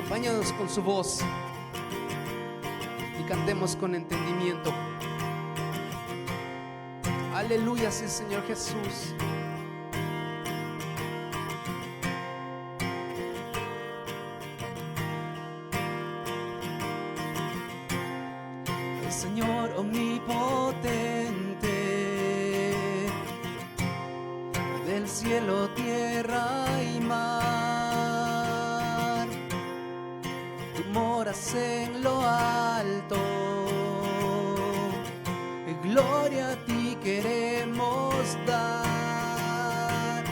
Acompáñanos con su voz y cantemos con entendimiento. Aleluya, sí, Señor Jesús. El Señor omnipotente, del cielo, tierra y mar, tú moras en lo alto, gloria a ti queremos dar.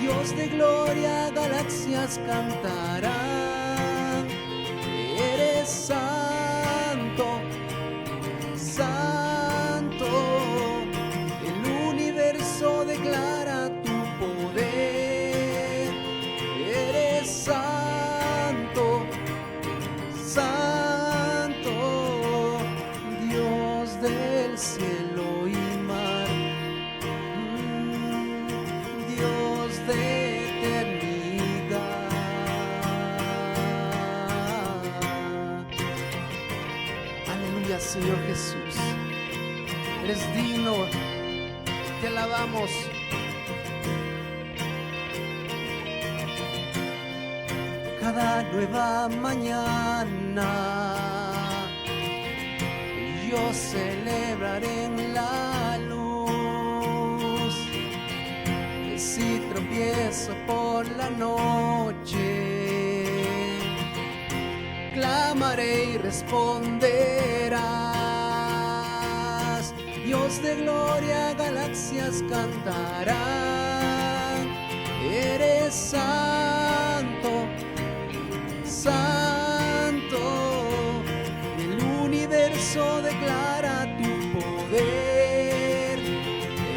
Dios de gloria, galaxias cantarán, eres santo, santo, el universo declara tu poder, eres santo, santo, Dios del cielo y mar, Dios de eternidad. Aleluya, Señor Jesús, eres digno, te alabamos. Cada nueva mañana yo celebraré en la luz. Si tropiezo por la noche, clamaré y responderás. Dios de gloria, galaxias cantarán, eres santo, santo, el universo declara tu poder,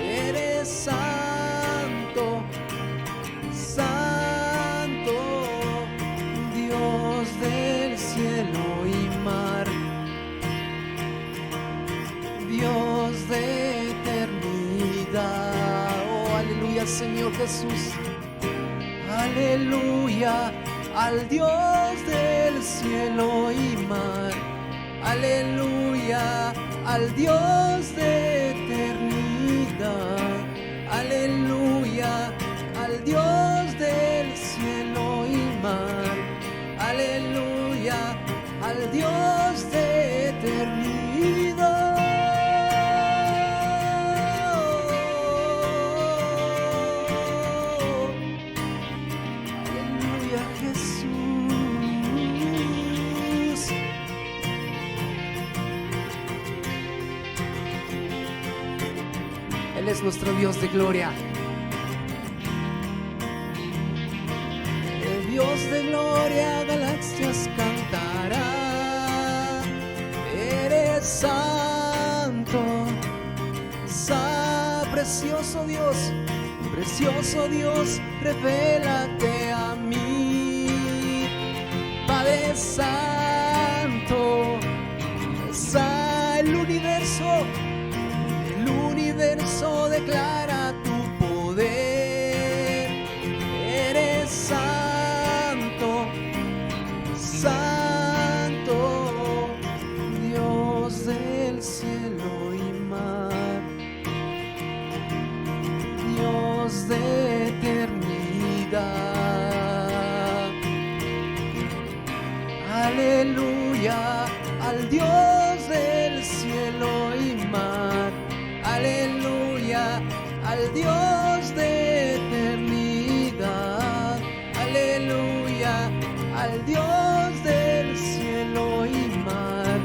eres santo, santo, Dios del cielo y mar, Dios de eternidad. Oh, aleluya, Señor Jesús, aleluya al Dios del cielo y mar, aleluya al Dios de eternidad, aleluya al Dios del cielo y mar, aleluya al Dios de eternidad. Aleluya, Jesús. Él es nuestro Dios de gloria. El Dios de gloria, galaxias cantará, eres santo, precioso Dios, revélate a mí. Padre santo, el universo declara tu poder, eres santo, santo, Dios del cielo y mar, Dios de eternidad. Aleluya al Dios del cielo y mar, aleluya al Dios de eternidad, aleluya al Dios del cielo y mar,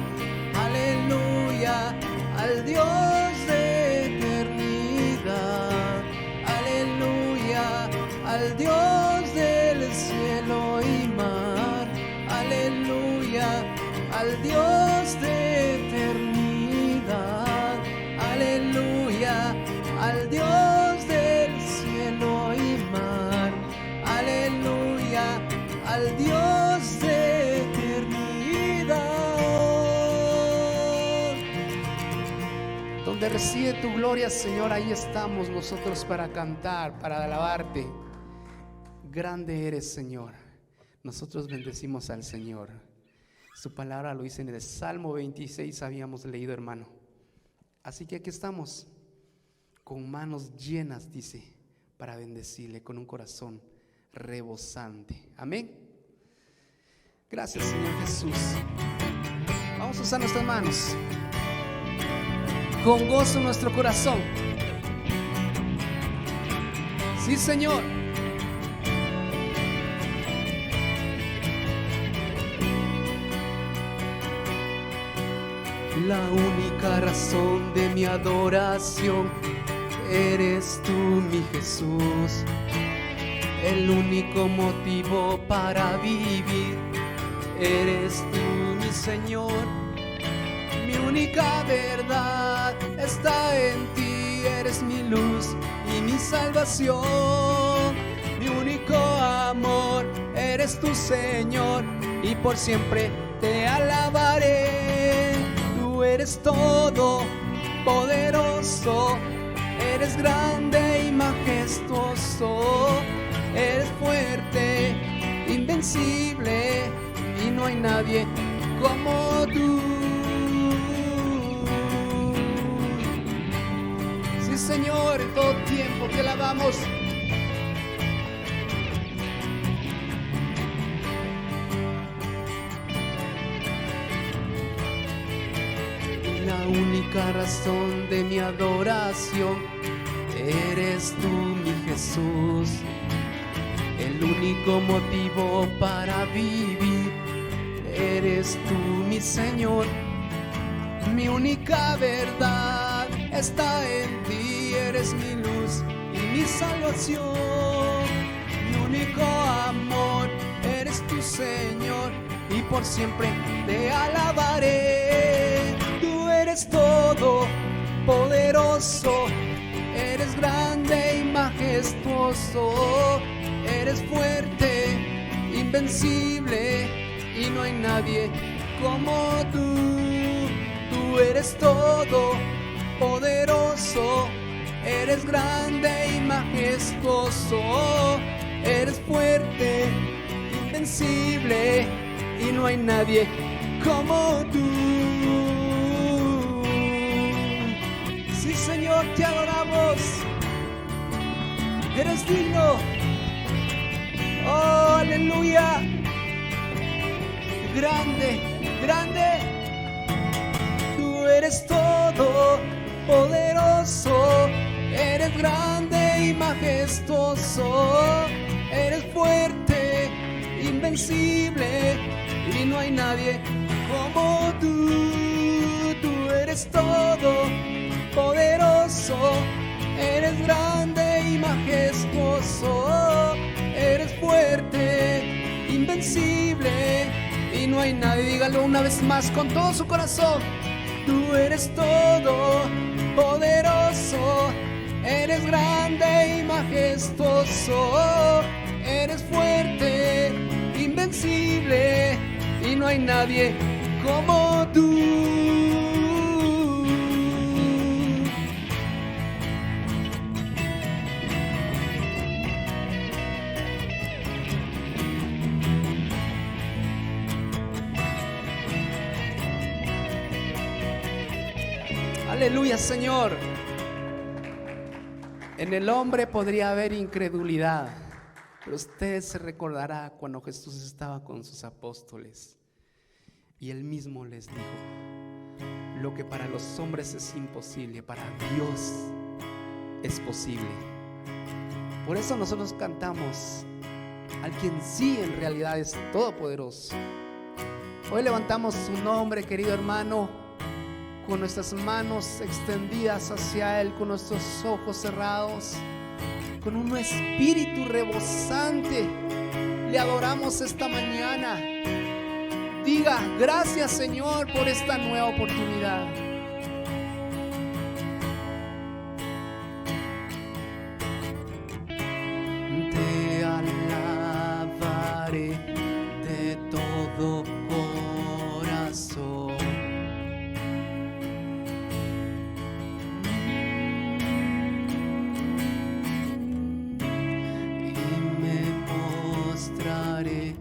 aleluya al Dios de eternidad, aleluya al Dios del cielo y mar, aleluya al Dios de eternidad, aleluya al Dios del cielo y mar, aleluya al Dios de eternidad. Donde reside tu gloria, Señor, ahí estamos nosotros para cantar, para alabarte. Grande eres, Señor. nosotros bendecimos al Señor. Su palabra lo dice en el Salmo 26, habíamos leído, hermano. Así que aquí estamos, con manos llenas, dice, para bendecirle, con un corazón rebosante. Amén. Gracias, Señor Jesús. Vamos a usar nuestras manos con gozo en nuestro corazón. Sí, Señor. La única razón de mi adoración eres tú, mi Jesús. El único motivo para vivir eres tú, mi Señor. Mi única verdad está en ti, eres mi luz y mi salvación. Mi único amor eres tu Señor, y por siempre te alabaré. Tú eres todo poderoso, eres grande y majestuoso, eres fuerte, invencible, y no hay nadie como tú. Sí, Señor, en todo tiempo te alabamos. La única razón de mi adoración eres tú, mi Jesús. El único motivo para vivir eres tú, mi Señor. Mi única verdad está en ti, eres mi luz y mi salvación. Mi único amor eres tu Señor, y por siempre te alabaré. Tú eres todo poderoso, eres grande y majestuoso, eres fuerte, invencible, y no hay nadie como tú. Tú eres todo poderoso, eres grande y majestuoso, eres fuerte, invencible, y no hay nadie como tú. Sí, Señor, te adoramos. Eres digno. Oh, aleluya. Grande, grande. Tú eres todo poderoso, eres grande y majestuoso, eres fuerte, invencible, y no hay nadie como tú. Tú eres todo poderoso, eres grande y majestuoso, eres fuerte, invencible, y no hay nadie. Dígalo una vez más con todo su corazón. Tú eres todo poderoso, eres grande y majestuoso, eres fuerte, invencible, y no hay nadie como tú. Aleluya, Señor. En el hombre podría haber incredulidad, pero usted se recordará cuando Jesús estaba con sus apóstoles y él mismo les dijo: lo que para los hombres es imposible, para Dios es posible. Por eso nosotros cantamos al quien sí en realidad es todopoderoso. Hoy levantamos su nombre, querido hermano, con nuestras manos extendidas hacia Él, con nuestros ojos cerrados, con un espíritu rebosante. Le adoramos esta mañana. Diga: gracias, Señor, por esta nueva oportunidad. Te alabaré de todo corazón. Y me postraré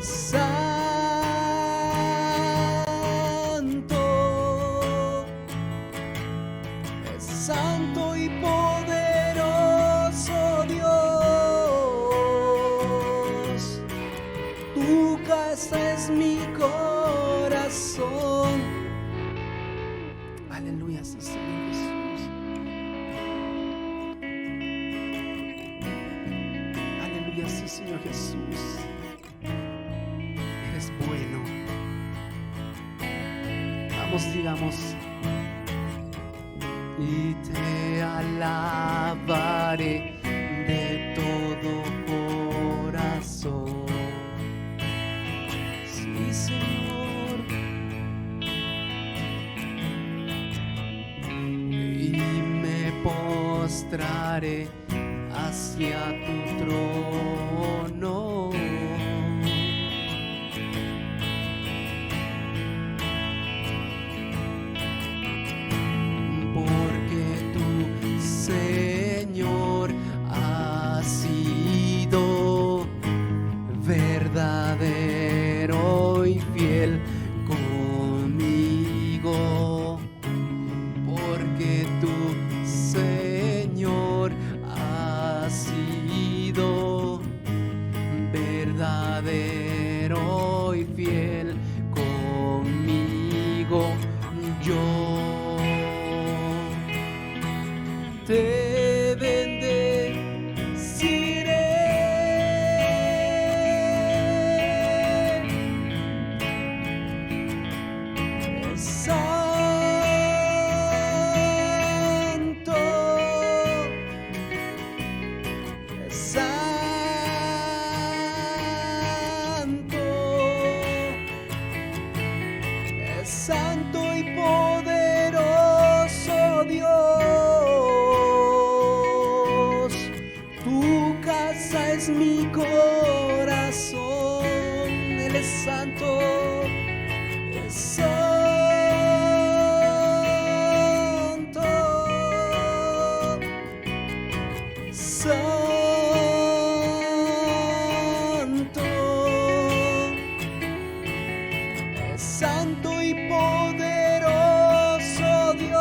es santo, es santo y poderoso Dios. Tu casa es mi corazón. Aleluya, sí, Señor Jesús. Aleluya, sí, Señor Jesús. Eres bueno. Vamos, digamos. Y te alabaré de todo corazón. Sí, Señor. Y me postraré hacia tu trono. Porque tú, Señor, has sido verdadero y fiel conmigo. Porque tú, Señor, has sido verdadero y fiel conmigo. Yo te bendeciré. Santo, santo, santo y poderoso Dios. Tu casa es mi corazón. Él es santo, es santo, santo, es santo y poderoso Dios.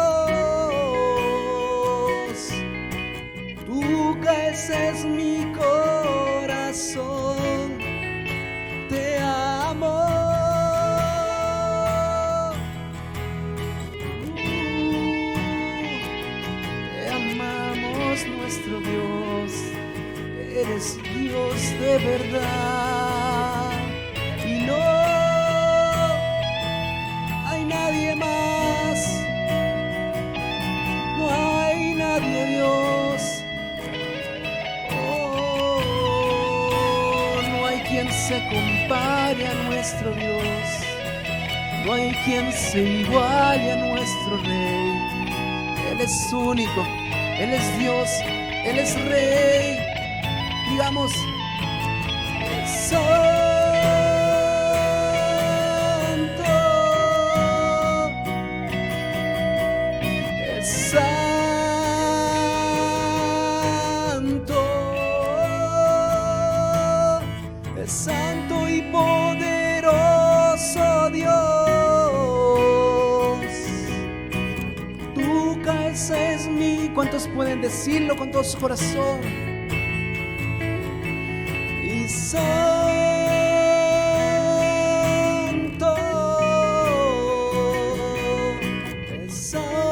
Tu casa es mi corazón. Te amo. Te amamos, nuestro Dios. Eres Dios de verdad. Y no hay nadie más. No hay nadie, Dios. No hay quien se compare a nuestro Dios. No hay quien se iguale a nuestro Rey. Él es único, Él es Dios, Él es Rey. Digamos, santo, es santo, es santo y poderoso Dios. Tu casa es mi. ¿Cuántos pueden decirlo con todo su corazón? Y santo, es santo,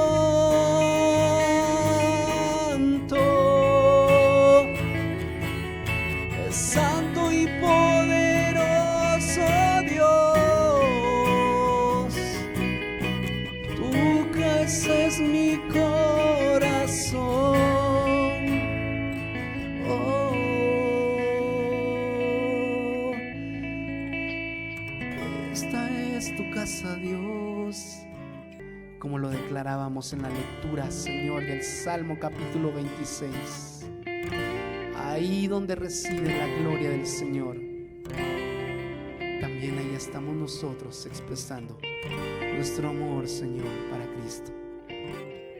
es santo y poderoso Dios. Tu casa es mi corazón. Esta es tu casa, Dios. Como lo declarábamos en la lectura, Señor, del Salmo capítulo 26. Ahí donde reside la gloria del Señor, también ahí estamos nosotros expresando nuestro amor, Señor, para Cristo.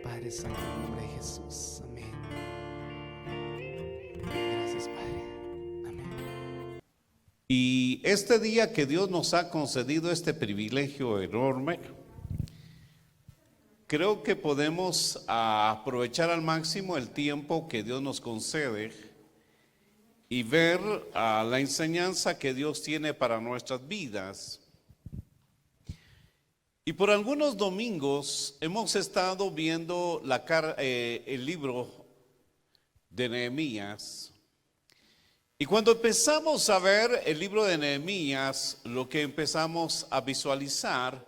Padre Santo, en el nombre de Jesús. Amén. Gracias, Padre. Y este día que Dios nos ha concedido este privilegio enorme, creo que podemos aprovechar al máximo el tiempo que Dios nos concede y ver la enseñanza que Dios tiene para nuestras vidas. Y por algunos domingos hemos estado viendo el libro de Nehemías. Y cuando empezamos a ver el libro de Nehemías, lo que empezamos a visualizar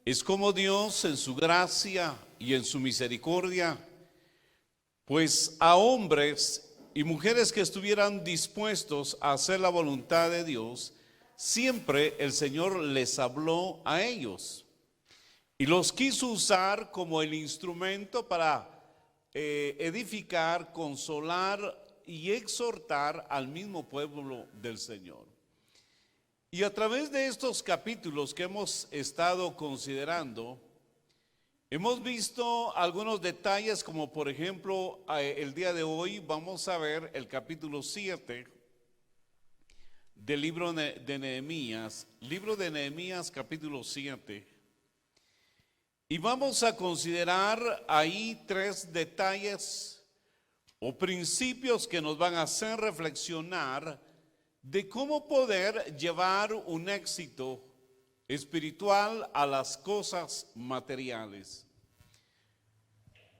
es cómo Dios en su gracia y en su misericordia, pues a hombres y mujeres que estuvieran dispuestos a hacer la voluntad de Dios, siempre el Señor les habló a ellos y los quiso usar como el instrumento para edificar, consolar y exhortar al mismo pueblo del Señor. Y a través de estos capítulos que hemos estado considerando, hemos visto algunos detalles, como por ejemplo, el día de hoy vamos a ver el capítulo 7 del libro de Nehemías, capítulo 7. Y vamos a considerar ahí 3 detalles o principios que nos van a hacer reflexionar de cómo poder llevar un éxito espiritual a las cosas materiales.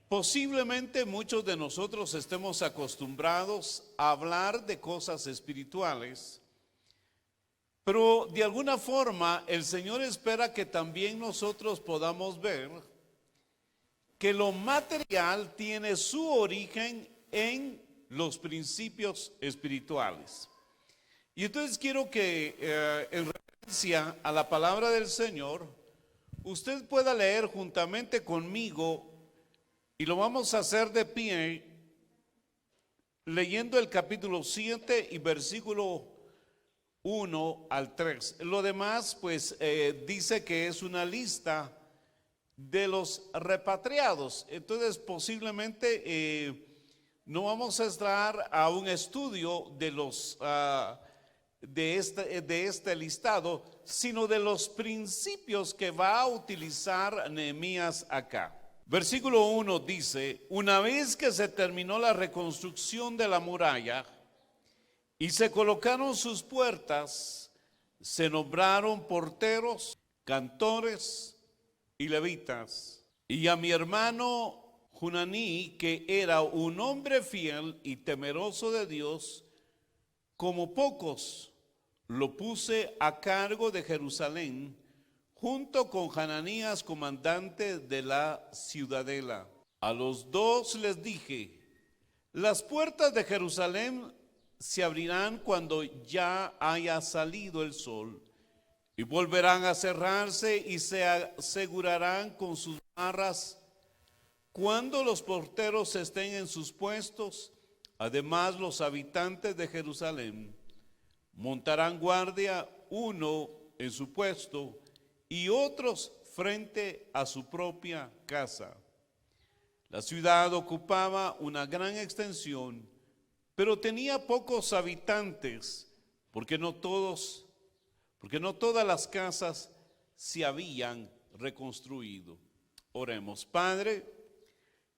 Posiblemente muchos de nosotros estemos acostumbrados a hablar de cosas espirituales, pero de alguna forma el Señor espera que también nosotros podamos ver que lo material tiene su origen en los principios espirituales. Y entonces quiero que en referencia a la palabra del Señor, usted pueda leer juntamente conmigo, y lo vamos a hacer de pie, leyendo el capítulo 7 y versículo 1 al 3. Lo demás pues dice que es una lista de los repatriados. Entonces posiblemente no vamos a entrar a un estudio de los de este listado, sino de los principios que va a utilizar Nehemías acá. Versículo 1 dice: una vez que se terminó la reconstrucción de la muralla y se colocaron sus puertas, se nombraron porteros, cantores y levitas. Y a mi hermano Junaní, que era un hombre fiel y temeroso de Dios, como pocos, lo puse a cargo de Jerusalén, junto con Hananías, comandante de la ciudadela. A los 2 les dije: las puertas de Jerusalén se abrirán cuando ya haya salido el sol, y volverán a cerrarse y se asegurarán con sus barras cuando los porteros estén en sus puestos. Además, los habitantes de Jerusalén montarán guardia, uno en su puesto y otros frente a su propia casa. La ciudad ocupaba una gran extensión, pero tenía pocos habitantes, porque no todas las casas se habían reconstruido. Oremos. Padre,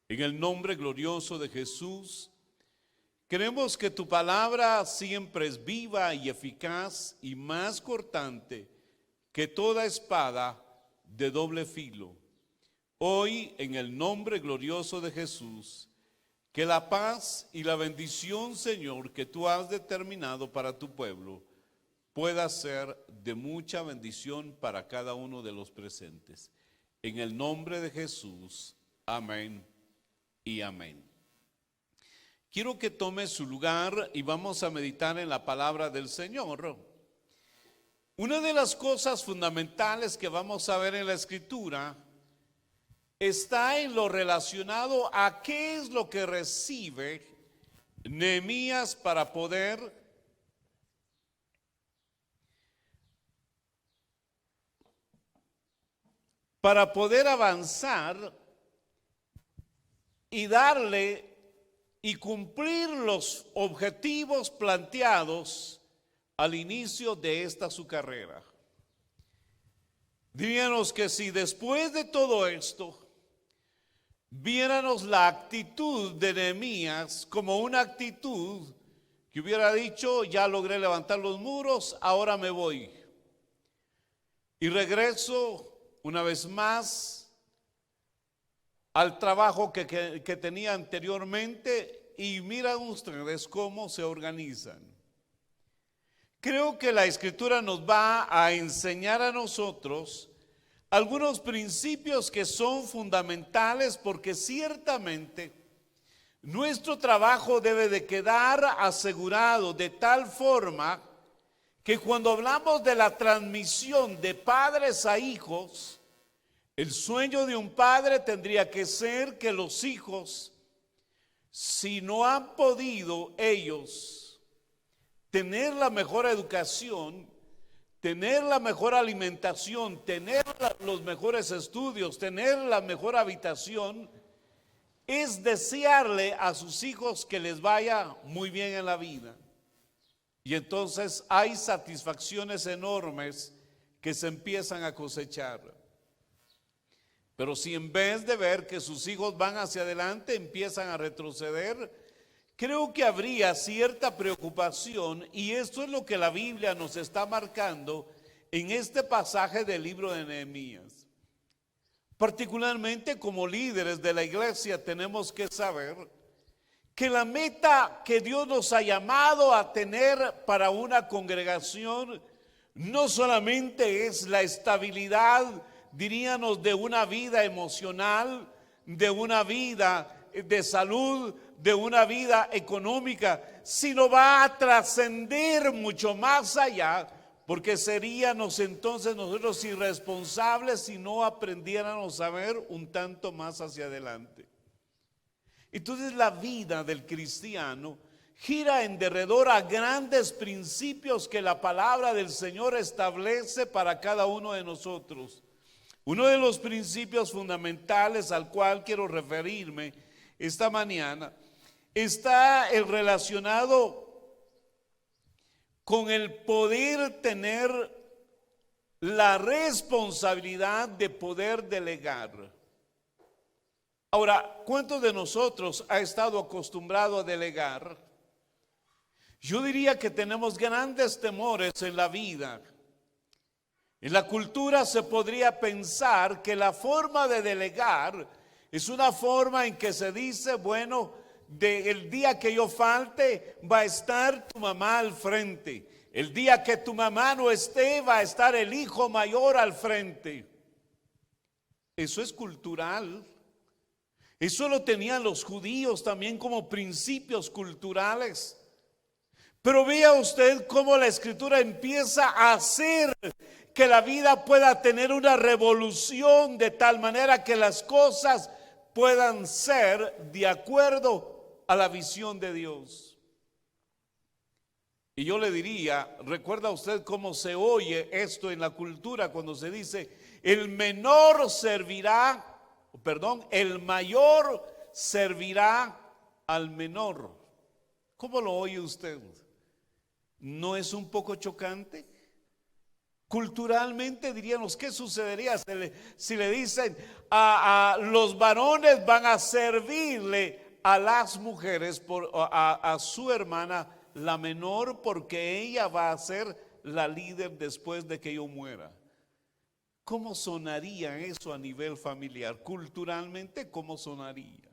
en el nombre glorioso de Jesús, queremos que tu palabra siempre es viva y eficaz y más cortante que toda espada de doble filo. Hoy, en el nombre glorioso de Jesús, que la paz y la bendición, Señor, que tú has determinado para tu pueblo, pueda ser de mucha bendición para cada uno de los presentes. En el nombre de Jesús, amén y amén. Quiero que tome su lugar y vamos a meditar en la palabra del Señor. Una de las cosas fundamentales que vamos a ver en la Escritura está en lo relacionado a qué es lo que recibe Nehemías para poder avanzar y darle y cumplir los objetivos planteados al inicio de esta su carrera. Diríamos que si después de todo esto viéramos la actitud de Nehemías como una actitud que hubiera dicho: ya logré levantar los muros, ahora me voy y regreso una vez más al trabajo que tenía anteriormente, y miran ustedes cómo se organizan. Creo que la Escritura nos va a enseñar a nosotros algunos principios que son fundamentales, porque ciertamente nuestro trabajo debe de quedar asegurado de tal forma que cuando hablamos de la transmisión de padres a hijos, el sueño de un padre tendría que ser que los hijos, si no han podido ellos tener la mejor educación, tener la mejor alimentación, tener los mejores estudios, tener la mejor habitación, es desearle a sus hijos que les vaya muy bien en la vida. Y entonces hay satisfacciones enormes que se empiezan a cosechar. Pero si en vez de ver que sus hijos van hacia adelante, empiezan a retroceder, creo que habría cierta preocupación, y esto es lo que la Biblia nos está marcando en este pasaje del libro de Nehemías. Particularmente como líderes de la iglesia tenemos que saber que la meta que Dios nos ha llamado a tener para una congregación no solamente es la estabilidad, diríamos, de una vida emocional, de una vida de salud, de una vida económica, sino va a trascender mucho más allá, porque seríamos entonces nosotros irresponsables si no aprendiéramos a ver un tanto más hacia adelante. Entonces la vida del cristiano gira en derredor a grandes principios que la palabra del Señor establece para cada uno de nosotros. Uno de los principios fundamentales al cual quiero referirme esta mañana está el relacionado con el poder tener la responsabilidad de poder delegar. Ahora, ¿cuántos de nosotros ha estado acostumbrado a delegar? Yo diría que tenemos grandes temores en la vida. En la cultura se podría pensar que la forma de delegar es una forma en que se dice: bueno, el día que yo falte va a estar tu mamá al frente. El día que tu mamá no esté va a estar el hijo mayor al frente. Eso es cultural. Eso lo tenían los judíos también como principios culturales. Pero vea usted cómo la Escritura empieza a hacer que la vida pueda tener una revolución de tal manera que las cosas puedan ser de acuerdo a la visión de Dios. Y yo le diría, ¿recuerda usted cómo se oye esto en la cultura cuando se dice el mayor servirá al menor? ¿Cómo lo oye usted? ¿No es un poco chocante? Culturalmente diríamos, ¿qué sucedería si le dicen a los varones van a servirle a las mujeres, a su hermana, la menor, porque ella va a ser la líder después de que yo muera? ¿Cómo sonaría eso a nivel familiar? Culturalmente, ¿cómo sonaría?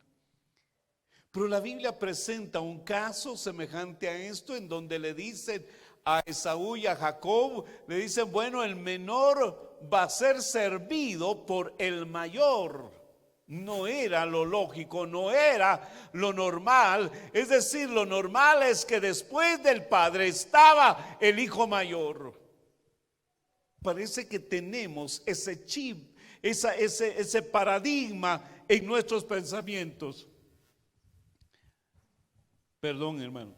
Pero la Biblia presenta un caso semejante a esto, en donde le dicen a Esaú y a Jacob, le dicen: bueno, el menor va a ser servido por el mayor. No era lo lógico, no era lo normal. Es decir, lo normal es que después del padre estaba el hijo mayor. Parece que tenemos ese chip, ese paradigma en nuestros pensamientos. Perdón, hermano.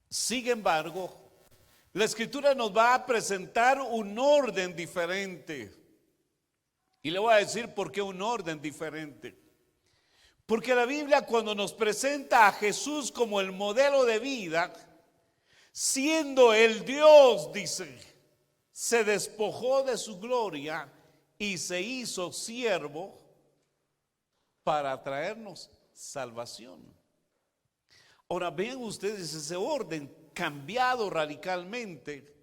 Sin embargo, la Escritura nos va a presentar un orden diferente. Y le voy a decir por qué un orden diferente. Porque la Biblia, cuando nos presenta a Jesús como el modelo de vida, siendo el Dios, dice, se despojó de su gloria y se hizo siervo para traernos salvación. Ahora vean ustedes ese orden cambiado radicalmente.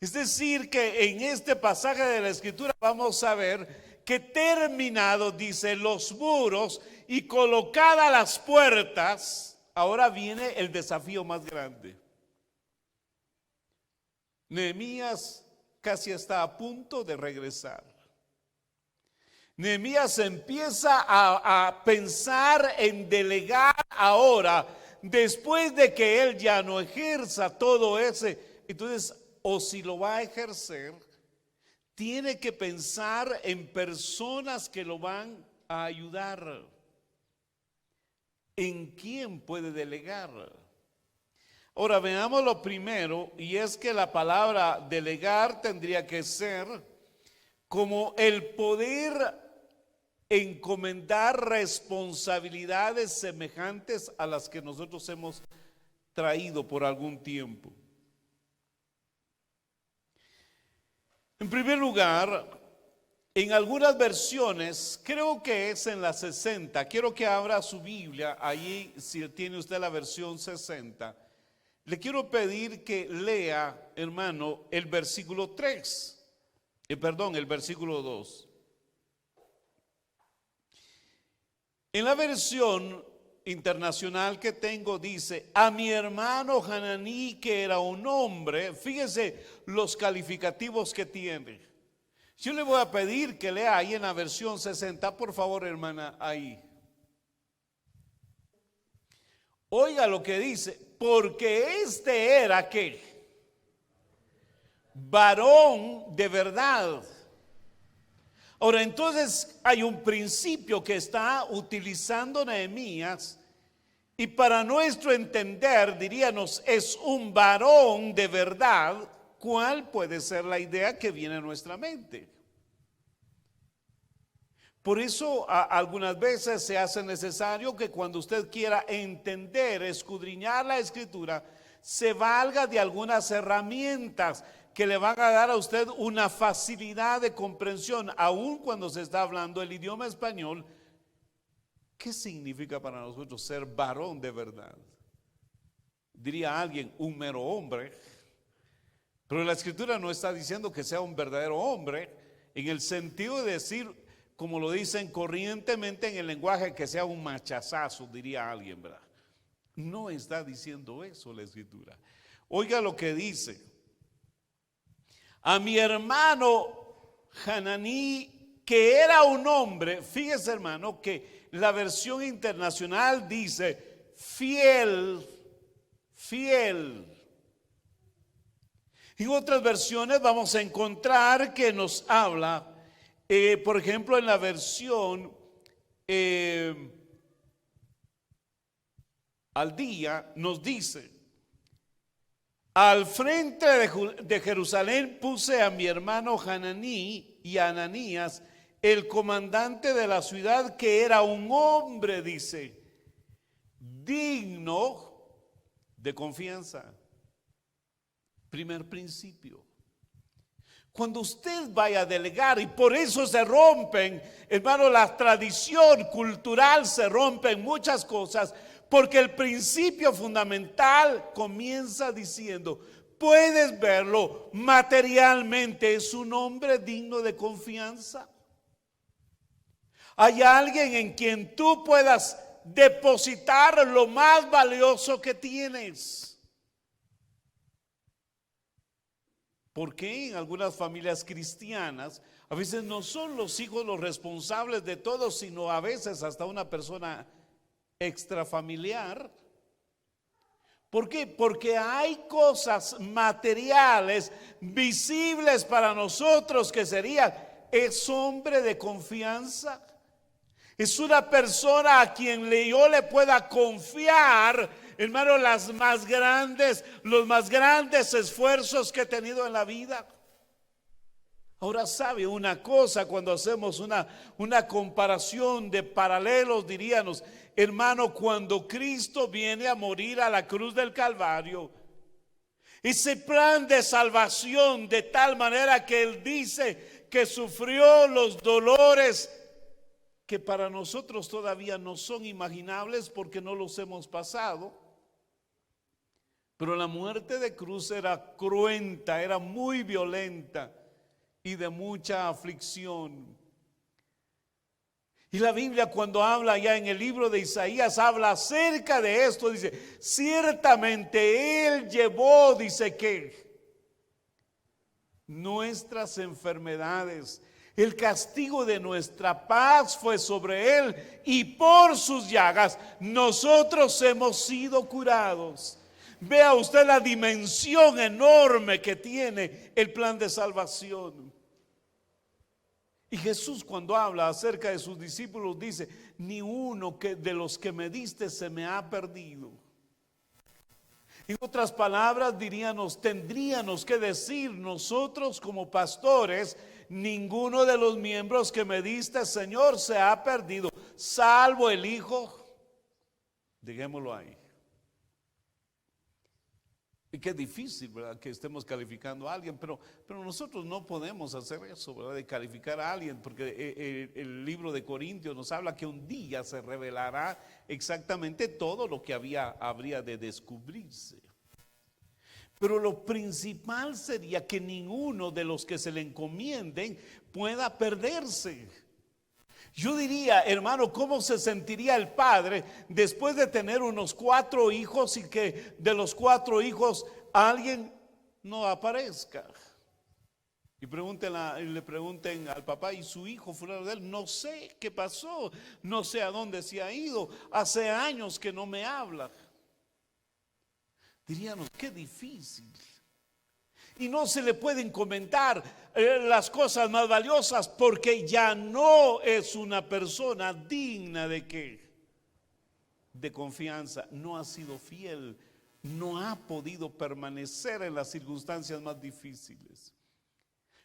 Es decir, que en este pasaje de la Escritura vamos a ver que terminado, dice, los muros y colocadas las puertas, ahora viene el desafío más grande. Nehemías casi está a punto de regresar. Nehemías empieza a pensar en delegar ahora, después de que él ya no ejerza todo ese. Entonces, o si lo va a ejercer, tiene que pensar en personas que lo van a ayudar. ¿En quién puede delegar? Ahora veamos lo primero, y es que la palabra delegar tendría que ser como el poder encomendar responsabilidades semejantes a las que nosotros hemos traído por algún tiempo. En primer lugar, en algunas versiones, creo que es en la 60, quiero que abra su Biblia, allí si tiene usted la versión 60, le quiero pedir que lea, hermano, el versículo 3, el versículo 2. En la versión internacional que tengo dice, a mi hermano Hananí, que era un hombre, fíjese los calificativos que tiene. Yo le voy a pedir que lea ahí en la versión 60, por favor, hermana, ahí. Oiga lo que dice, porque este era ¿qué? Varón de verdad. Ahora, entonces hay un principio que está utilizando Nehemías y para nuestro entender, diríamos, es un varón de verdad. ¿Cuál puede ser la idea que viene a nuestra mente? Por eso algunas veces se hace necesario que cuando usted quiera entender, escudriñar la Escritura, se valga de algunas herramientas que le van a dar a usted una facilidad de comprensión, aun cuando se está hablando el idioma español. ¿Qué significa para nosotros ser varón de verdad? Diría alguien, un mero hombre. Pero la Escritura no está diciendo que sea un verdadero hombre, en el sentido de decir, como lo dicen corrientemente en el lenguaje, que sea un machazazo, diría alguien, ¿verdad? No está diciendo eso la Escritura. Oiga lo que dice. A mi hermano Hananí, que era un hombre, fíjese hermano, que la versión internacional dice fiel. En otras versiones vamos a encontrar que nos habla, por ejemplo, en la versión al día, nos dice: al frente de Jerusalén puse a mi hermano Hananí y a Ananías, el comandante de la ciudad, que era un hombre, dice, digno de confianza. Primer principio. Cuando usted vaya a delegar, y por eso se rompen, hermano, la tradición cultural se rompen muchas cosas, porque el principio fundamental comienza diciendo, puedes verlo materialmente, es un hombre digno de confianza. Hay alguien en quien tú puedas depositar lo más valioso que tienes. Porque en algunas familias cristianas a veces no son los hijos los responsables de todo, sino a veces hasta una persona extrafamiliar. ¿Por qué? Porque hay cosas materiales visibles para nosotros que serían, es hombre de confianza, es una persona a quien yo le pueda confiar, hermano, los más grandes esfuerzos que he tenido en la vida. Ahora sabe una cosa, cuando hacemos una comparación de paralelos, diríamos, hermano, cuando Cristo viene a morir a la cruz del Calvario, Ese plan de salvación de tal manera que Él dice que sufrió los dolores que para nosotros todavía no son imaginables porque no los hemos pasado. Pero la muerte de cruz era cruenta, era muy violenta y de mucha aflicción. Y la Biblia, cuando habla ya en el libro de Isaías, habla acerca de esto. Dice, ciertamente Él llevó, dice que nuestras enfermedades, el castigo de nuestra paz fue sobre Él, y por sus llagas nosotros hemos sido curados. Vea usted la dimensión enorme que tiene el plan de salvación. Y Jesús, cuando habla acerca de sus discípulos, dice, ni uno de los que me diste se me ha perdido. En otras palabras, tendríamos que decir nosotros como pastores, ninguno de los miembros que me diste, Señor, se ha perdido, salvo el Hijo. Dejémoslo ahí. Y qué difícil, ¿verdad?, que estemos calificando a alguien, pero nosotros no podemos hacer eso, ¿verdad?, de calificar a alguien, porque el libro de Corintios nos habla que un día se revelará exactamente todo lo que habría de descubrirse. Pero lo principal sería que ninguno de los que se le encomienden pueda perderse. Yo diría, hermano, ¿cómo se sentiría el padre después de tener unos 4 hijos y que de los 4 hijos alguien no aparezca? Y le pregunten al papá, ¿y su hijo fulano de él? No sé qué pasó, no sé a dónde se ha ido, hace años que no me habla. Diríamos, qué difícil. Y no se le pueden comentar las cosas más valiosas porque ya no es una persona digna de confianza. No ha sido fiel, no ha podido permanecer en las circunstancias más difíciles.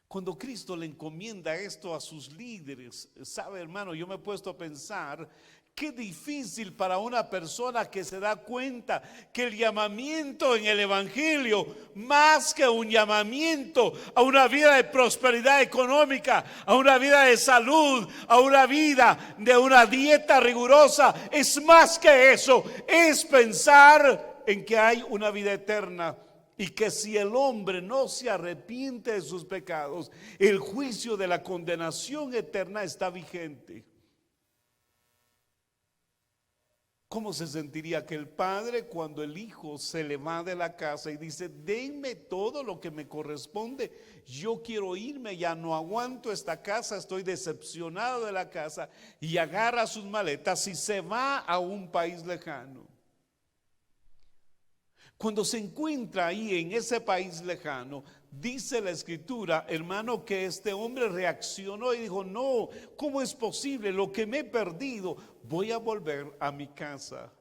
Cuando Cristo le encomienda esto a sus líderes, sabe, hermano, yo me he puesto a pensar qué difícil para una persona que se da cuenta que el llamamiento en el Evangelio, más que un llamamiento a una vida de prosperidad económica, a una vida de salud, a una vida de una dieta rigurosa, es más que eso, es pensar en que hay una vida eterna. Y que si el hombre no se arrepiente de sus pecados, el juicio de la condenación eterna está vigente. ¿Cómo se sentiría aquel padre cuando el hijo se le va de la casa y dice, denme todo lo que me corresponde, yo quiero irme, ya no aguanto esta casa, estoy decepcionado de la casa, y agarra sus maletas y se va a un país lejano? Cuando se encuentra ahí en ese país lejano, dice la escritura, hermano, que este hombre reaccionó y dijo, no, ¿cómo es posible? Lo que me he perdido, voy a volver a mi casa.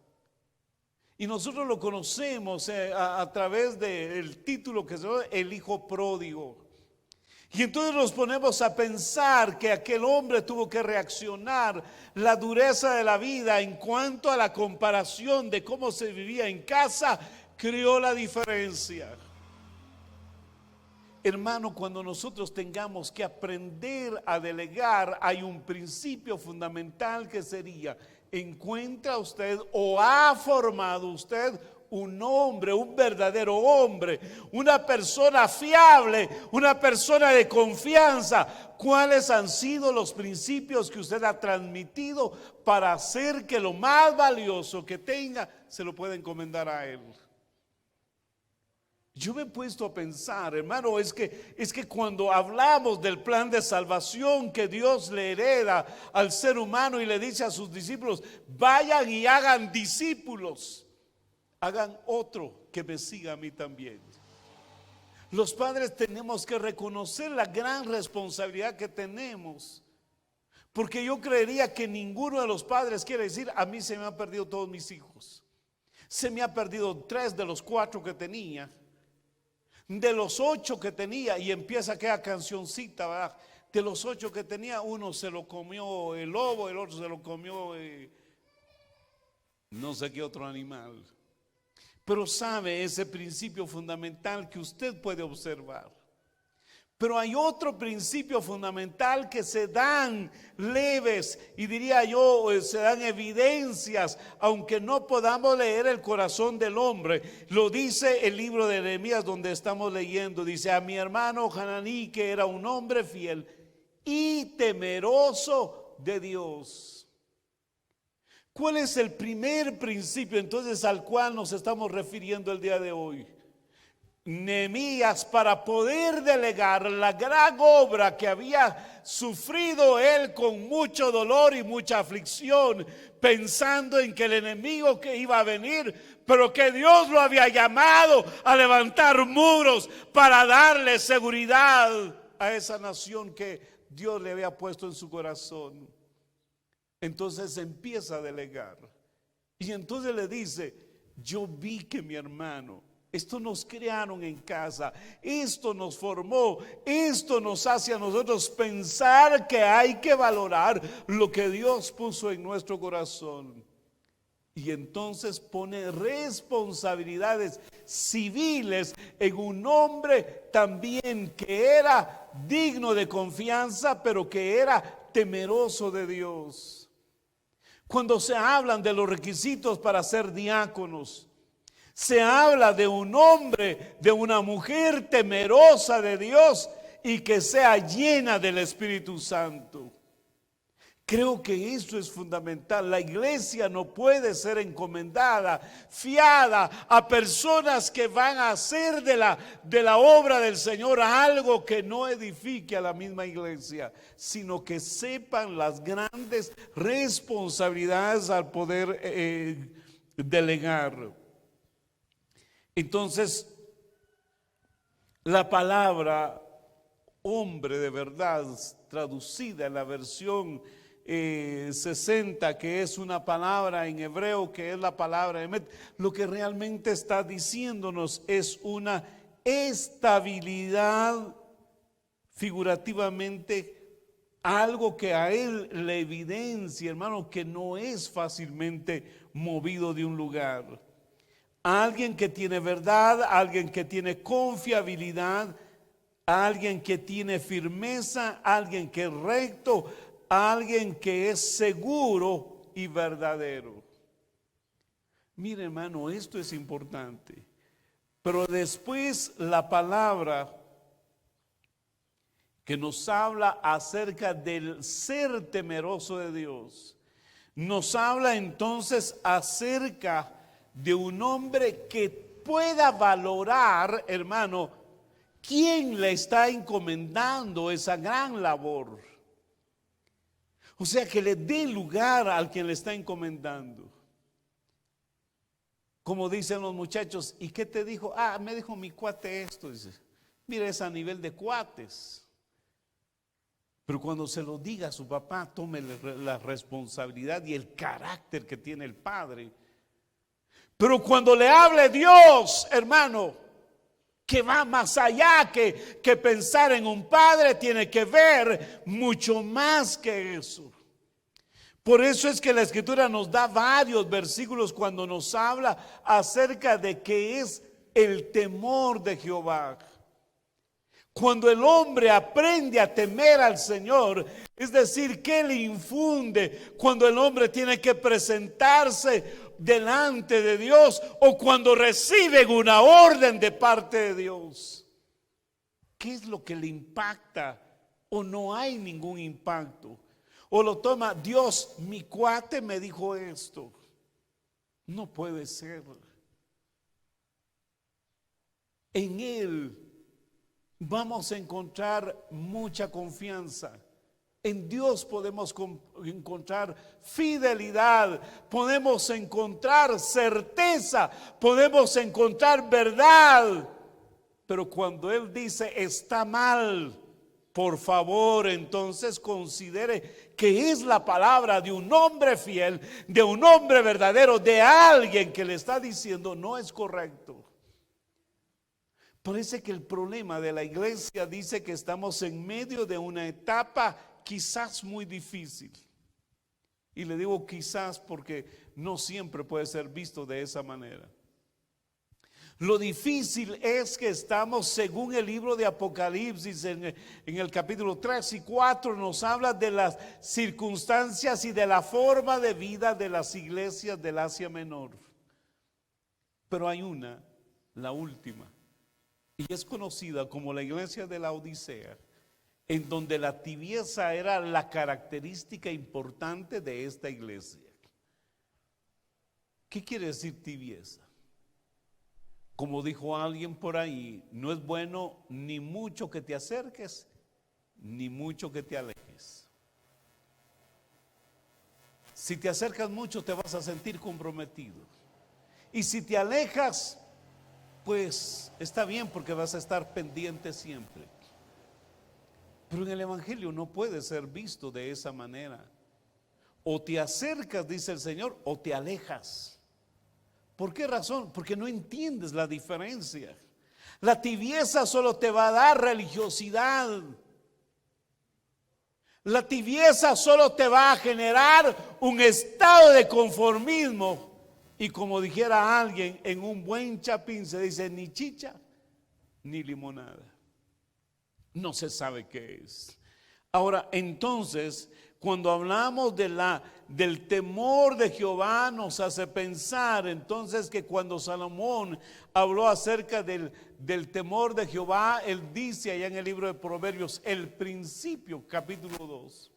Y nosotros lo conocemos a través del título que se llama El Hijo Pródigo. Y entonces nos ponemos a pensar que aquel hombre tuvo que reaccionar, la dureza de la vida en cuanto a la comparación de cómo se vivía en casa, creó la diferencia. Hermano, cuando nosotros tengamos que aprender a delegar, hay un principio fundamental que sería, encuentra usted o ha formado usted un hombre, un verdadero hombre, una persona fiable, una persona de confianza. ¿Cuáles han sido los principios que usted ha transmitido para hacer que lo más valioso que tenga se lo pueda encomendar a él? Yo me he puesto a pensar, hermano, es que cuando hablamos del plan de salvación que Dios le hereda al ser humano y le dice a sus discípulos, vayan y hagan discípulos, hagan otro que me siga a mí también. Los padres tenemos que reconocer la gran responsabilidad que tenemos, porque yo creería que ninguno de los padres quiere decir, a mí se me han perdido todos mis hijos, se me han perdido 3 de los 4 que tenía. De los 8 que tenía, y empieza aquella cancioncita, ¿verdad? De los 8 que tenía, uno se lo comió el lobo, el otro se lo comió no sé qué otro animal. Pero sabe ese principio fundamental que usted puede observar. Pero hay otro principio fundamental que se dan leves y diría yo, se dan evidencias, aunque no podamos leer el corazón del hombre. Lo dice el libro de Nehemías donde estamos leyendo. Dice: a mi hermano Hananí, que era un hombre fiel y temeroso de Dios. ¿Cuál es el primer principio entonces al cual nos estamos refiriendo el día de hoy? Nehemías, para poder delegar la gran obra que había sufrido él con mucho dolor y mucha aflicción, pensando en que el enemigo que iba a venir, pero que Dios lo había llamado a levantar muros para darle seguridad a esa nación que Dios le había puesto en su corazón. Entonces empieza a delegar. Y entonces le dice: yo vi que mi hermano, esto nos crearon en casa, esto nos formó, esto nos hace a nosotros pensar que hay que valorar lo que Dios puso en nuestro corazón. Y entonces pone responsabilidades civiles en un hombre también que era digno de confianza, pero que era temeroso de Dios. Cuando se hablan de los requisitos para ser diáconos, se habla de un hombre, de una mujer temerosa de Dios y que sea llena del Espíritu Santo. Creo que eso es fundamental. La iglesia no puede ser encomendada, fiada a personas que van a hacer de la obra del Señor algo que no edifique a la misma iglesia, sino que sepan las grandes responsabilidades al poder delegar. Entonces, la palabra hombre de verdad, traducida en la versión 60, que es una palabra en hebreo, que es la palabra emet, lo que realmente está diciéndonos es una estabilidad, figurativamente, algo que a él le evidencia, hermano, que no es fácilmente movido de un lugar. Alguien que tiene verdad, alguien que tiene confiabilidad, alguien que tiene firmeza, alguien que es recto, alguien que es seguro y verdadero. Mire, hermano, esto es importante. Pero después la palabra que nos habla acerca del ser temeroso de Dios, nos habla entonces acerca de un hombre que pueda valorar, hermano, quién le está encomendando esa gran labor. O sea, que le dé lugar al quien le está encomendando. Como dicen los muchachos: ¿y qué te dijo? Ah, me dijo mi cuate esto. Dice: mire, es a nivel de cuates. Pero cuando se lo diga a su papá, tome la responsabilidad y el carácter que tiene el padre. Pero cuando le hable Dios, hermano, que va más allá que pensar en un padre, tiene que ver mucho más que eso. Por eso es que la Escritura nos da varios versículos cuando nos habla acerca de qué es el temor de Jehová. Cuando el hombre aprende a temer al Señor, es decir, que le infunde cuando el hombre tiene que presentarse delante de Dios o cuando recibe una orden de parte de Dios. ¿Qué es lo que le impacta? ¿O no hay ningún impacto? ¿O lo toma: Dios, mi cuate me dijo esto? No puede ser. En Él vamos a encontrar mucha confianza. En Dios podemos encontrar fidelidad, podemos encontrar certeza, podemos encontrar verdad. Pero cuando Él dice está mal, por favor, entonces considere que es la palabra de un hombre fiel, de un hombre verdadero, de alguien que le está diciendo no es correcto. Parece que el problema de la iglesia dice que estamos en medio de una etapa quizás muy difícil. Y le digo quizás porque no siempre puede ser visto de esa manera. Lo difícil es que estamos, según el libro de Apocalipsis, en el capítulo 3 y 4, nos habla de las circunstancias y de la forma de vida de las iglesias del Asia Menor. Pero hay una, la última, y es conocida como la iglesia de la Odisea, en donde la tibieza era la característica importante de esta iglesia. ¿Qué quiere decir tibieza? Como dijo alguien por ahí, no es bueno ni mucho que te acerques, ni mucho que te alejes. Si te acercas mucho te vas a sentir comprometido. Y si te alejas, pues está bien porque vas a estar pendiente siempre. Pero en el Evangelio no puede ser visto de esa manera. O te acercas, dice el Señor, o te alejas. ¿Por qué razón? Porque no entiendes la diferencia. La tibieza solo te va a dar religiosidad. La tibieza solo te va a generar un estado de conformismo. Y como dijera alguien, en un buen chapín se dice ni chicha ni limonada. No se sabe qué es. Ahora, entonces, cuando hablamos del temor de Jehová, nos hace pensar entonces que cuando Salomón habló acerca del temor de Jehová, él dice allá en el libro de Proverbios, el principio, capítulo 2,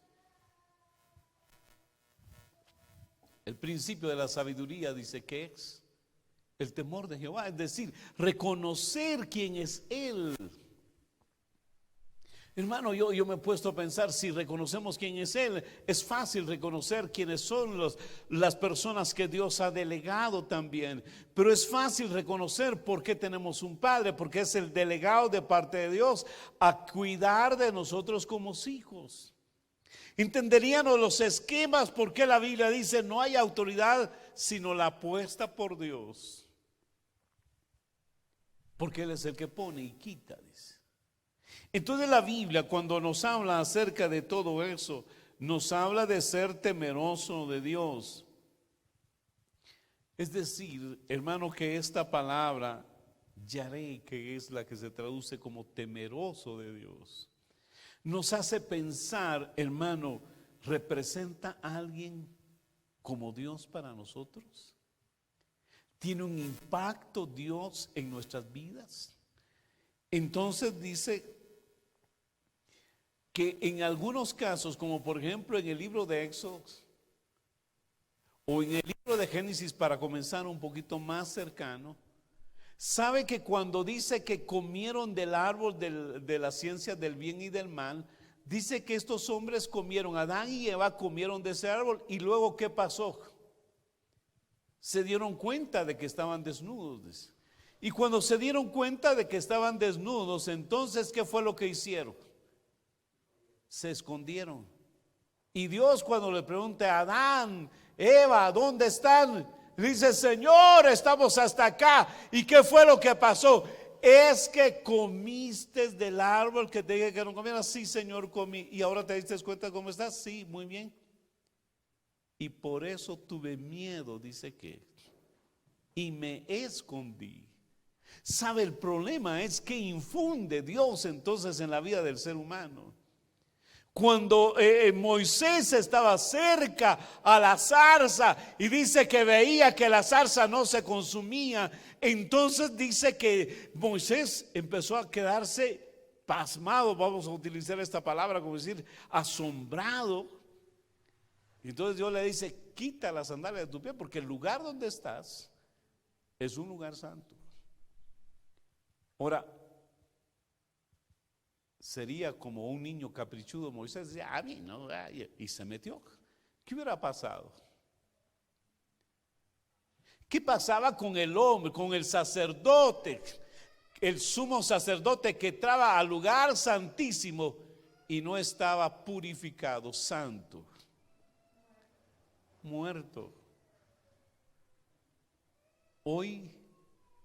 el principio de la sabiduría dice que es el temor de Jehová, es decir, reconocer quién es Él. Hermano, yo me he puesto a pensar, si reconocemos quién es Él, es fácil reconocer quiénes son las personas que Dios ha delegado también. Pero es fácil reconocer por qué tenemos un Padre, porque es el delegado de parte de Dios a cuidar de nosotros como hijos. Entenderíamos los esquemas por qué la Biblia dice no hay autoridad sino la puesta por Dios. Porque Él es el que pone y quita, dice. Entonces la Biblia, cuando nos habla acerca de todo eso, nos habla de ser temeroso de Dios. Es decir, hermano, que esta palabra yaré, que es la que se traduce como temeroso de Dios, nos hace pensar, hermano, ¿representa a alguien como Dios para nosotros? ¿Tiene un impacto Dios en nuestras vidas? Entonces dice que en algunos casos, como por ejemplo en el libro de Éxodo o en el libro de Génesis, para comenzar un poquito más cercano, sabe que cuando dice que comieron del árbol de la ciencia del bien y del mal, dice que estos hombres comieron, Adán y Eva comieron de ese árbol, y luego ¿qué pasó? Se dieron cuenta de que estaban desnudos. Y cuando se dieron cuenta de que estaban desnudos, entonces ¿qué fue lo que hicieron? Se escondieron. Y Dios, cuando le pregunta a Adán, Eva, ¿dónde están? Le dice, Señor, estamos hasta acá. ¿Y qué fue lo que pasó? Es que comiste del árbol que te dije que no comieras. Sí, Señor, comí. ¿Y ahora te diste cuenta cómo estás? Sí, muy bien. Y por eso tuve miedo, dice que, y me escondí. ¿Sabe? El problema es que infunde Dios entonces en la vida del ser humano. Cuando Moisés estaba cerca a la zarza y dice que veía que la zarza no se consumía, entonces dice que Moisés empezó a quedarse pasmado, vamos a utilizar esta palabra como decir asombrado. Entonces Dios le dice, quita las sandalias de tu pie porque el lugar donde estás es un lugar santo. Ahora, sería como un niño caprichudo. Moisés decía, a mí no, y se metió. ¿Qué hubiera pasado? ¿Qué pasaba con el hombre, con el sacerdote, el sumo sacerdote que entraba al lugar santísimo y no estaba purificado, santo? Muerto. Hoy,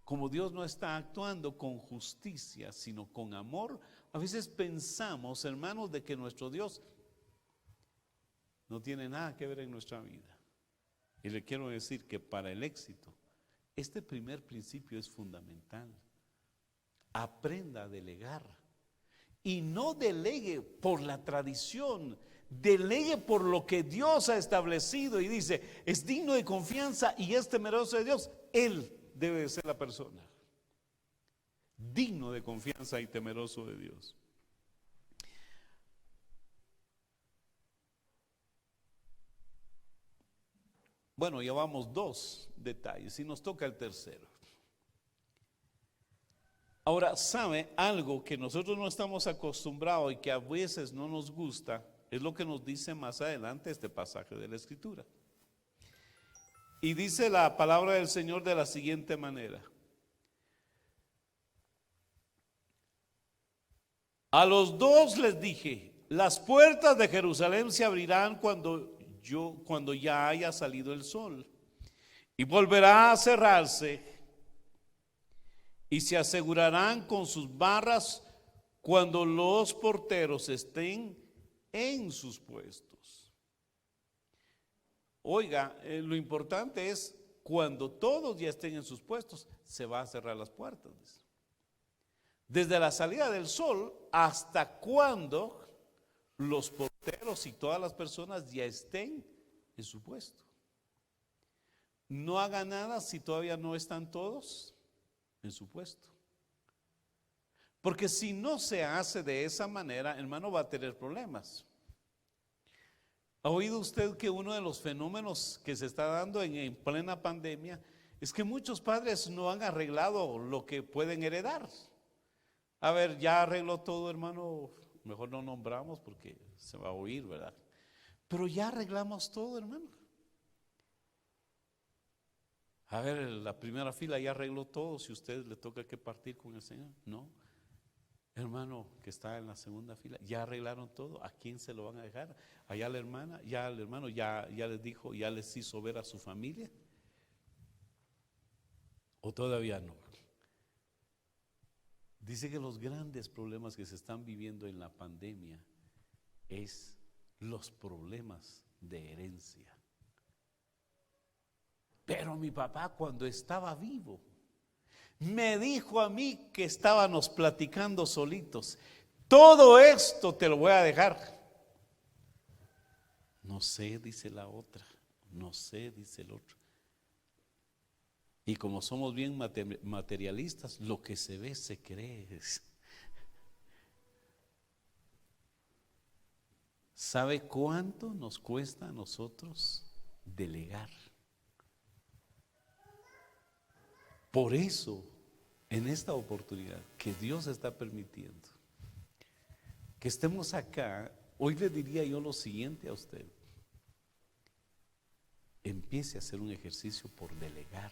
como Dios no está actuando con justicia, sino con amor, a veces pensamos, hermanos, de que nuestro Dios no tiene nada que ver en nuestra vida. Y le quiero decir que para el éxito Este primer principio es fundamental. Aprenda a delegar. Y no delegue por la tradición, delegue por lo que Dios ha establecido y dice, es digno de confianza y es temeroso de Dios. Él debe de ser la persona. Digno de confianza y temeroso de Dios. Bueno, llevamos 2 detalles y nos toca el tercero. Ahora, ¿sabe algo que nosotros no estamos acostumbrados y que a veces no nos gusta? Es lo que nos dice más adelante este pasaje de la Escritura. Y dice la palabra del Señor de la siguiente manera: a los 2 les dije, las puertas de Jerusalén se abrirán cuando ya haya salido el sol, y volverá a cerrarse, y se asegurarán con sus barras cuando los porteros estén en sus puestos. Oiga, lo importante es cuando todos ya estén en sus puestos, se va a cerrar las puertas. Desde la salida del sol hasta cuando los porteros y todas las personas ya estén en su puesto. No haga nada si todavía no están todos en su puesto. Porque si no se hace de esa manera, hermano, va a tener problemas. ¿Ha oído usted que uno de los fenómenos que se está dando en plena pandemia es que muchos padres no han arreglado lo que pueden heredar? A ver, ya arregló todo, hermano. Mejor no nombramos porque se va a oír, ¿verdad? Pero ya arreglamos todo, hermano. A ver, la primera fila ya arregló todo. Si a usted le toca que partir con el Señor, no. Hermano que está en la segunda fila, ya arreglaron todo. ¿A quién se lo van a dejar? Allá la hermana, ya el hermano, ya les dijo, ya les hizo ver a su familia. ¿O todavía no? Dice que los grandes problemas que se están viviendo en la pandemia es los problemas de herencia. Pero mi papá, cuando estaba vivo, me dijo a mí que estábamos platicando solitos: todo esto te lo voy a dejar. No sé, dice la otra. No sé, dice el otro. Y como somos bien materialistas, lo que se ve se cree. ¿Sabe cuánto nos cuesta a nosotros delegar? Por eso, en esta oportunidad que Dios está permitiendo que estemos acá, hoy le diría yo lo siguiente a usted: empiece a hacer un ejercicio por delegar.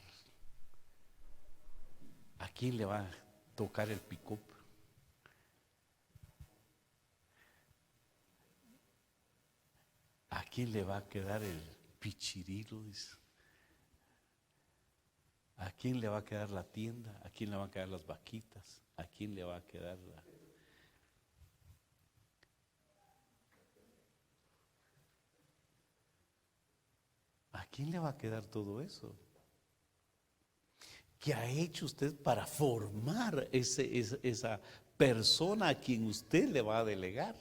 ¿A quién le va a tocar el pick-up? ¿A quién le va a quedar el pichirilo? ¿A quién le va a quedar la tienda? ¿A quién le van a quedar las vaquitas? ¿A quién le va a quedar la... ¿A quién le va a quedar todo eso? ¿Qué ha hecho usted para formar esa persona a quien usted le va a delegar?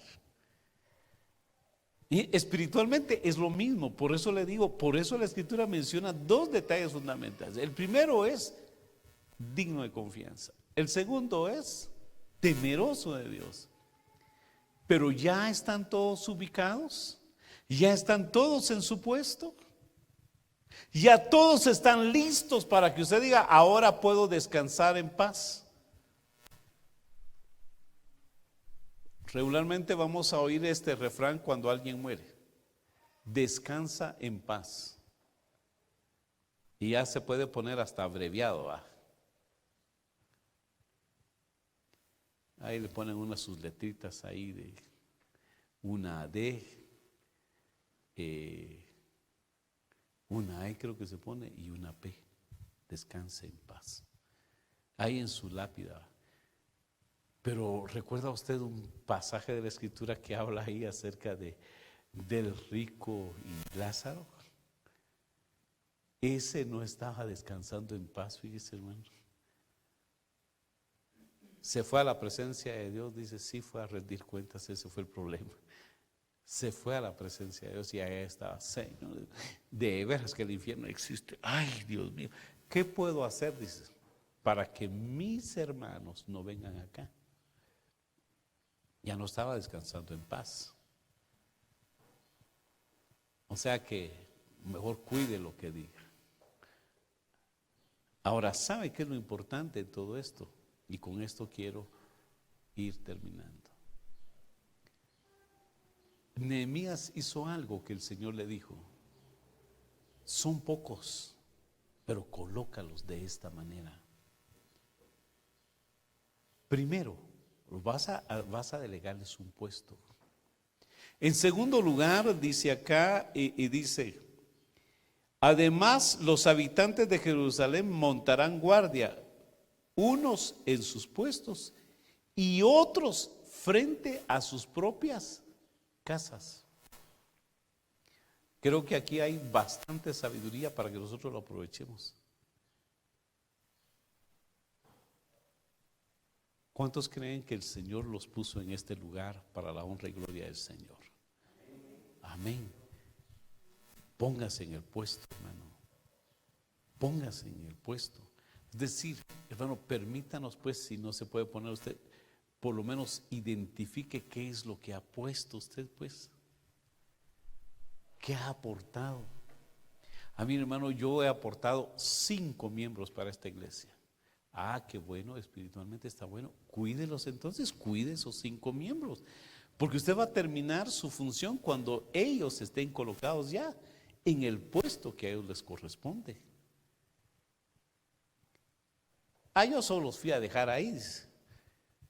Y espiritualmente es lo mismo. Por eso le digo, por eso la Escritura menciona 2 detalles fundamentales. El primero es digno de confianza. El segundo es temeroso de Dios. Pero ya están todos ubicados, ya están todos en su puesto, ya todos están listos para que usted diga: ahora puedo descansar en paz. Regularmente vamos a oír este refrán cuando alguien muere: descansa en paz. Y ya se puede poner hasta abreviado, ¿va? Ahí le ponen sus letritas ahí de una D, una E creo que se pone, y una P. Descanse en paz. Ahí en su lápida. Pero ¿recuerda usted un pasaje de la Escritura que habla ahí acerca del rico y Lázaro? ese no estaba descansando en paz, fíjese, hermano. Se fue a la presencia de Dios, dice, sí fue a rendir cuentas, ese fue el problema. Se fue a la presencia de Dios y ahí estaba, Señor, de veras que el infierno existe. Ay, Dios mío, ¿qué puedo hacer? Dice, para que mis hermanos no vengan acá. Ya no estaba descansando en paz. O sea que mejor cuide lo que diga. Ahora, ¿sabe qué es lo importante en todo esto? Y con esto quiero ir terminando. Nehemías hizo algo que el Señor le dijo. Son pocos, pero colócalos de esta manera. Primero, vas a delegarles un puesto. En segundo lugar, dice acá, y dice, además los habitantes de Jerusalén montarán guardia, unos en sus puestos y otros frente a sus propias casas. Creo que aquí hay bastante sabiduría para que nosotros lo aprovechemos. ¿Cuántos creen que el Señor los puso en este lugar para la honra y gloria del Señor? Amén. Póngase en el puesto, hermano. Póngase en el puesto. Es decir, hermano, permítanos pues, si no se puede poner usted, por lo menos identifique qué es lo que ha puesto usted pues. ¿Qué ha aportado? A mí, hermano, yo he aportado 5 miembros para esta iglesia. Ah, qué bueno, espiritualmente está bueno. Cuídelos entonces, cuide esos 5 miembros. Porque usted va a terminar su función cuando ellos estén colocados ya en el puesto que a ellos les corresponde. Ah, yo solo los fui a dejar ahí.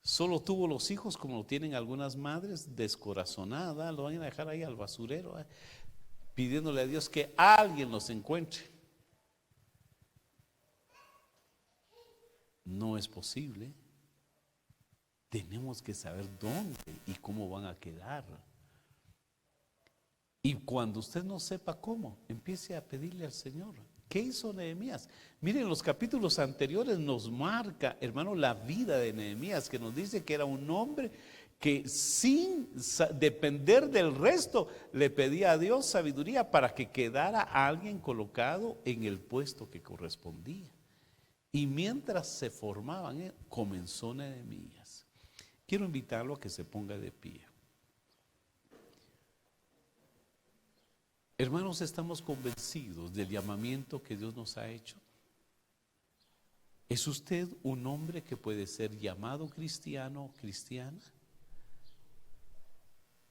Solo tuvo los hijos como lo tienen algunas madres, descorazonada, lo van a dejar ahí al basurero, pidiéndole a Dios que alguien los encuentre. No es posible. Tenemos que saber dónde y cómo van a quedar. Y cuando usted no sepa cómo, empiece a pedirle al Señor. ¿Qué hizo Nehemías? Miren, los capítulos anteriores nos marca, hermano, la vida de Nehemías, que nos dice que era un hombre que sin depender del resto le pedía a Dios sabiduría para que quedara alguien colocado en el puesto que correspondía. Y mientras se formaban, comenzó Nehemías. Quiero invitarlo a que se ponga de pie. Hermanos, estamos convencidos del llamamiento que Dios nos ha hecho. ¿Es usted un hombre que puede ser llamado cristiano o cristiana?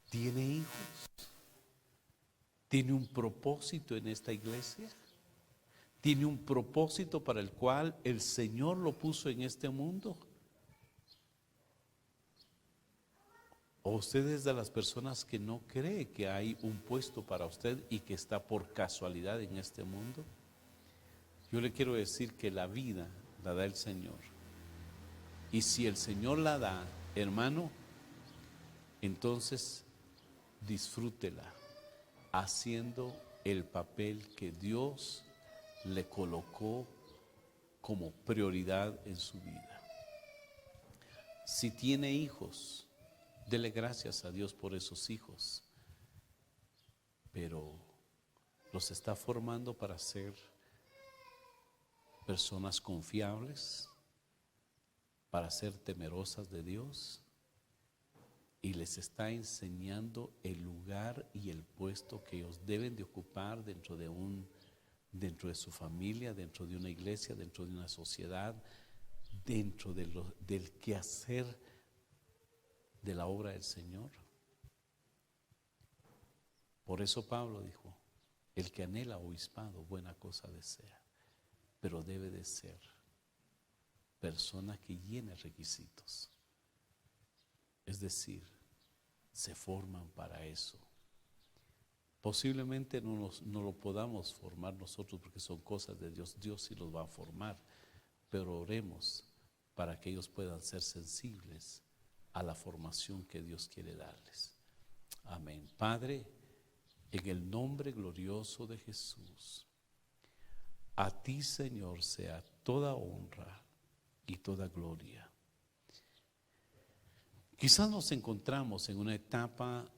¿Tiene hijos? ¿Tiene un propósito en esta iglesia? ¿Tiene un propósito para el cual el Señor lo puso en este mundo? ¿O usted es de las personas que no cree que hay un puesto para usted y que está por casualidad en este mundo? Yo le quiero decir que la vida la da el Señor. Y si el Señor la da, hermano, entonces disfrútela haciendo el papel que Dios le colocó como prioridad en su vida. Si tiene hijos, dele gracias a Dios por esos hijos, pero los está formando para ser personas confiables, para ser temerosas de Dios, y les está enseñando el lugar y el puesto que ellos deben de ocupar dentro de su familia, dentro de una iglesia, dentro de una sociedad, dentro del quehacer de la obra del Señor. Por eso Pablo dijo, el que anhela obispado, buena cosa desea, pero debe de ser persona que llene requisitos. Es decir, se forman para eso. Posiblemente no lo podamos formar nosotros porque son cosas de Dios. Dios sí los va a formar, pero oremos para que ellos puedan ser sensibles a la formación que Dios quiere darles. Amén. Padre, en el nombre glorioso de Jesús, A ti, Señor, sea toda honra y toda gloria. Quizás nos encontramos en una etapa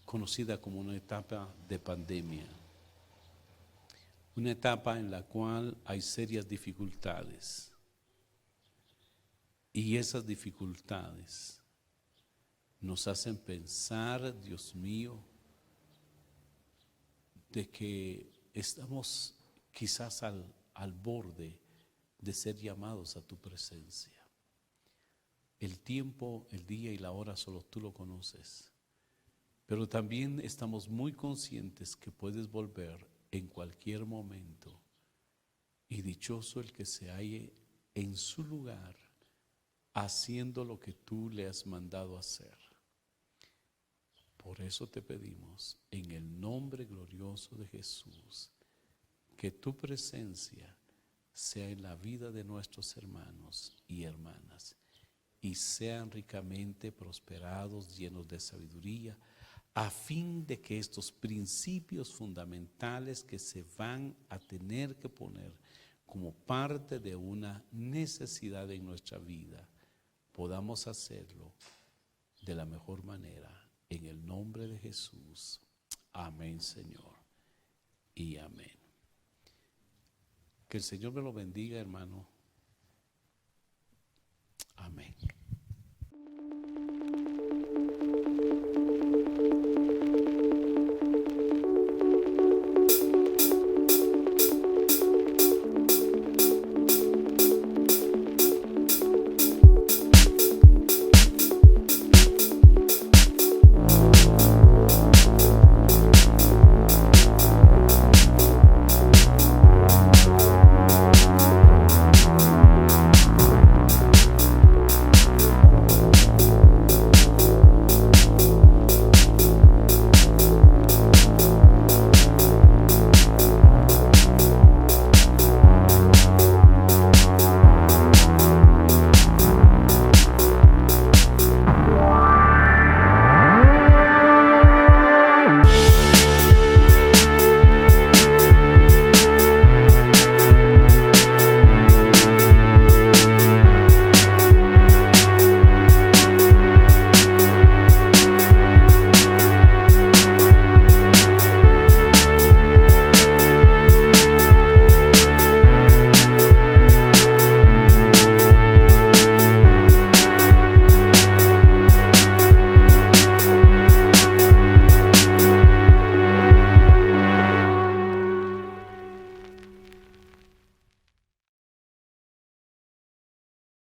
conocida como una etapa de pandemia, una etapa en la cual hay serias dificultades, y esas dificultades nos hacen pensar, Dios mío, de que estamos quizás al borde de ser llamados a tu presencia. El tiempo, el día y la hora solo tú lo conoces, pero también estamos muy conscientes que puedes volver en cualquier momento, y dichoso el que se halle en su lugar haciendo lo que tú le has mandado hacer. Por eso te pedimos, en el nombre glorioso de Jesús, que tu presencia sea en la vida de nuestros hermanos y hermanas, y sean ricamente prosperados, llenos de sabiduría, a fin de que estos principios fundamentales que se van a tener que poner como parte de una necesidad en nuestra vida, podamos hacerlo de la mejor manera. En el nombre de Jesús. Amén, Señor. Y amén. Que el Señor me lo bendiga, hermano. Amén.